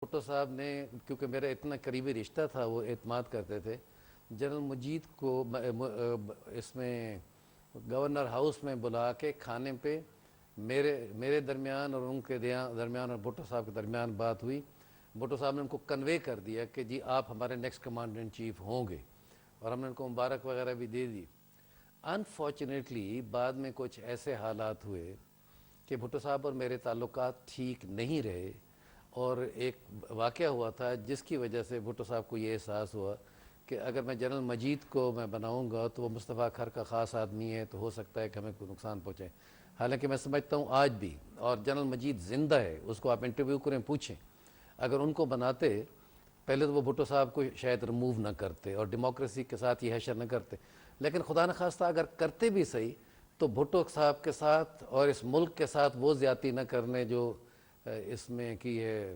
بھٹو صاحب نے، کیونکہ میرا اتنا قریبی رشتہ تھا، وہ اعتماد کرتے تھے، جنرل مجید کو اس میں گورنر ہاؤس میں بلا کے کھانے پہ میرے درمیان اور ان کے درمیان اور بھٹو صاحب کے درمیان بات ہوئی. بھٹو صاحب نے ان کو کنوے کر دیا کہ جی آپ ہمارے نیکسٹ کمانڈر ان چیف ہوں گے، اور ہم نے ان کو مبارک وغیرہ بھی دے دی. انفارچونیٹلی بعد میں کچھ ایسے حالات ہوئے کہ بھٹو صاحب اور میرے تعلقات ٹھیک نہیں رہے، اور ایک واقعہ ہوا تھا جس کی وجہ سے بھٹو صاحب کو یہ احساس ہوا کہ اگر میں جنرل مجید کو میں بناؤں گا تو وہ مصطفیٰ کھر کا خاص آدمی ہے، تو ہو سکتا ہے کہ ہمیں کوئی نقصان پہنچے. حالانکہ میں سمجھتا ہوں آج بھی، اور جنرل مجید زندہ ہے، اس کو آپ انٹرویو کریں، پوچھیں، اگر ان کو بناتے پہلے تو وہ بھٹو صاحب کو شاید ریموو نہ کرتے اور ڈیموکریسی کے ساتھ یہ حشر نہ کرتے، لیکن خدا نخواستہ اگر کرتے بھی صحیح تو بھٹو صاحب کے ساتھ اور اس ملک کے ساتھ وہ زیادتی نہ کرنے جو اس میں کی ہے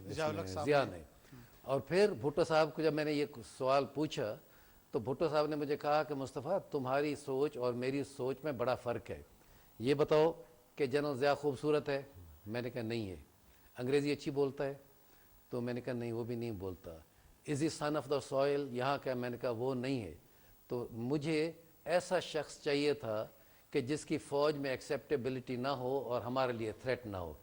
ضیاء نے. اور پھر بھٹو صاحب کو جب میں نے یہ سوال پوچھا تو بھٹو صاحب نے مجھے کہا کہ مصطفیٰ تمہاری سوچ اور میری سوچ میں بڑا فرق ہے، یہ بتاؤ کہ جنرل ضیاء خوبصورت ہے؟ میں نے کہا نہیں ہے. انگریزی اچھی بولتا ہے؟ تو میں نے کہا نہیں، وہ بھی نہیں بولتا. از ہی سن آف دا سوئل؟ یہاں کا میں نے کہا وہ نہیں ہے. تو مجھے ایسا شخص چاہیے تھا کہ جس کی فوج میں ایکسیپٹیبلٹی نہ ہو اور ہمارے لیے تھریٹ نہ ہو.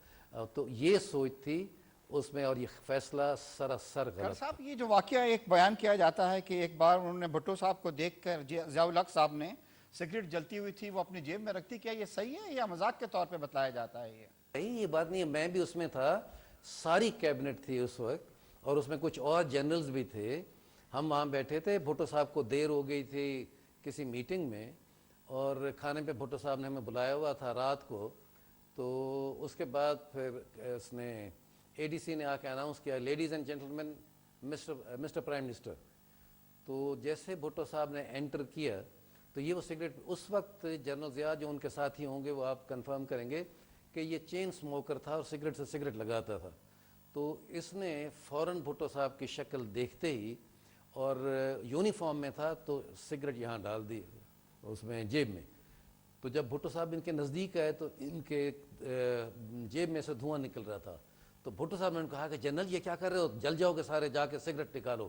تو یہ سوچ تھی اس میں، اور یہ فیصلہ سراسر کھر غلط تھا. صاحب، یہ جو واقعہ ایک بیان کیا جاتا ہے کہ ایک بار انہوں نے بھٹو صاحب کو دیکھ کر ضیاء الحق صاحب نے سگریٹ جلتی ہوئی تھی وہ اپنی جیب میں رکھتی، کیا یہ صحیح ہے یا مذاق کے طور پہ بتایا جاتا ہے؟ نہیں، یہ بات نہیں ہے، میں بھی اس میں تھا، ساری کیبنٹ تھی اس وقت، اور اس میں کچھ اور جنرلز بھی تھے. ہم وہاں بیٹھے تھے، بھٹو صاحب کو دیر ہو گئی تھی کسی میٹنگ میں، اور کھانے پہ بھٹو صاحب نے ہمیں بلایا ہوا تھا رات کو. تو اس کے بعد پھر اس نے اے ڈی سی نے آ کے اناؤنس کیا، ladies and gentleman, mister prime minister. تو جیسے بھٹو صاحب نے انٹر کیا تو یہ وہ سگریٹ، اس وقت جنرل ضیاء جو ان کے ساتھی ہوں گے وہ آپ کنفرم کریں گے کہ یہ چین سموکر تھا اور سگریٹ سے سگریٹ لگاتا تھا. تو اس نے فوراً بھٹو صاحب کی شکل دیکھتے ہی، اور یونیفارم میں تھا، تو سگریٹ یہاں ڈال دی اس میں جیب میں. تو جب بھٹو صاحب ان کے نزدیک آئے تو ان کے جیب میں سے دھواں نکل رہا تھا. تو بھٹو صاحب نے کہا کہ جنرل یہ کیا کر رہے ہو، جل جاؤ گے سارے، جا کے سگریٹ نکالو.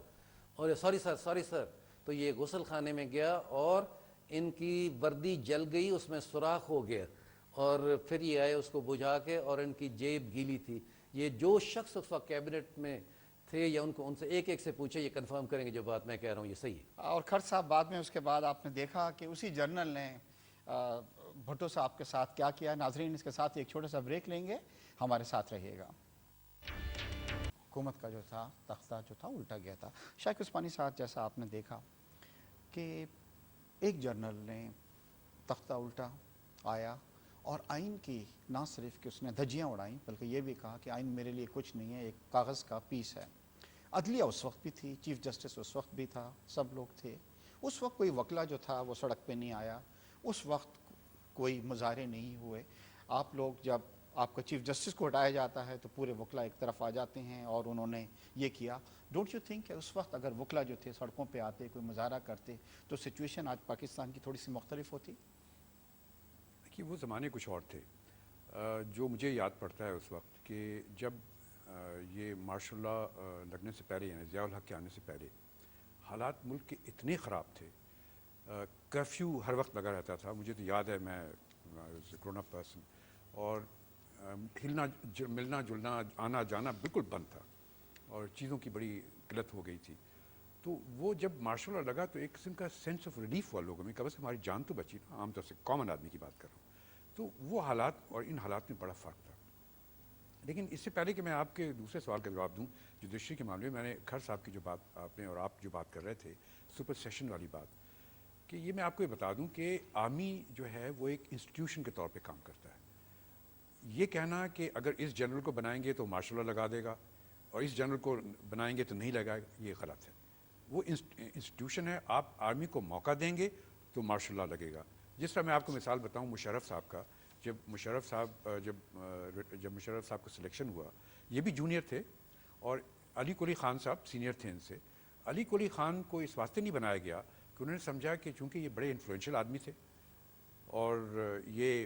اور سوری سر، سوری سر. تو یہ غسل خانے میں گیا اور ان کی وردی جل گئی، اس میں سوراخ ہو گیا، اور پھر یہ آئے اس کو بجھا کے، اور ان کی جیب گیلی تھی. یہ جو شخص اس وقت کیبنٹ میں تھے یا ان سے ایک ایک سے پوچھے، یہ کنفرم کریں گے جو بات میں کہہ رہا ہوں یہ صحیح ہے. اور کھر صاحب بعد میں اس کے بعد آپ نے دیکھا کہ اسی جرنل نے بھٹو صاحب کے ساتھ کیا کیا. ناظرین، اس کے ساتھ ایک چھوٹا سا بریک لیں گے، ہمارے ساتھ رہیے گا. حکومت کا جو تھا تختہ جو تھا الٹا گیا تھا. شیخ عثمانی صاحب، جیسا آپ نے دیکھا کہ ایک جرنل نے تختہ الٹا آیا اور آئین کی نہ صرف کہ اس نے دھجیاں اڑائیں بلکہ یہ بھی کہا کہ آئین میرے لیے کچھ نہیں ہے، ایک کاغذ کا پیس ہے. عدلیہ اس وقت بھی تھی، چیف جسٹس اس وقت بھی تھا، سب لوگ تھے. اس وقت کوئی وکلا جو تھا وہ سڑک پہ نہیں آیا، اس وقت کوئی مظاہرے نہیں ہوئے. آپ لوگ جب آپ کا چیف جسٹس کو ہٹایا جاتا ہے تو پورے وکلا ایک طرف آ جاتے ہیں اور انہوں نے یہ کیا. ڈونٹ یو تھنک کہ اس وقت اگر وکلا جو تھے سڑکوں پہ آتے، کوئی مظاہرہ کرتے، تو سچویشن آج پاکستان کی تھوڑی سی مختلف ہوتی؟ کہ وہ زمانے کچھ اور تھے. جو مجھے یاد پڑتا ہے اس وقت کہ جب یہ مارشل لا لگنے سے پہلے، یعنی ضیاء الحق کے آنے سے پہلے، حالات ملک کے اتنے خراب تھے. کرفیو ہر وقت لگا رہتا تھا. مجھے تو یاد ہے، میں گرون اپ پرسن، اور ہلنا ملنا جلنا آنا جانا بالکل بند تھا، اور چیزوں کی بڑی قلت ہو گئی تھی. تو وہ جب مارشل لا لگا تو ایک قسم کا سینس آف ریلیف ہوا لوگوں میں، کہ بس ہماری جان تو بچی نا. عام طور سے کامن آدمی کی بات کر رہا ہوں. تو وہ حالات اور ان حالات میں بڑا فرق تھا. لیکن اس سے پہلے کہ میں آپ کے دوسرے سوال کا جواب دوں، جوڈیشری کے معاملے میں، نے کھر صاحب کی جو بات آپ نے اور آپ جو بات کر رہے تھے سپر سیشن والی بات، کہ یہ میں آپ کو یہ بتا دوں کہ آرمی جو ہے وہ ایک انسٹیٹیوشن کے طور پہ کام کرتا ہے. یہ کہنا کہ اگر اس جنرل کو بنائیں گے تو مارشل لا لگا دے گا اور اس جنرل کو بنائیں گے تو نہیں لگائے گا، یہ غلط ہے. وہ انسٹیٹیوشن ہے، آپ آرمی کو موقع دیں گے تو مارشل لا لگے گا. جس طرح میں آپ کو مثال بتاؤں مشرف صاحب کا، جب مشرف صاحب کا سلیکشن ہوا، یہ بھی جونیئر تھے، اور علی قلی خان صاحب سینئر تھے ان سے. علی قلی خان کو اس واسطے نہیں بنایا گیا کہ انہوں نے سمجھا کہ چونکہ یہ بڑے انفلوئنشل آدمی تھے اور یہ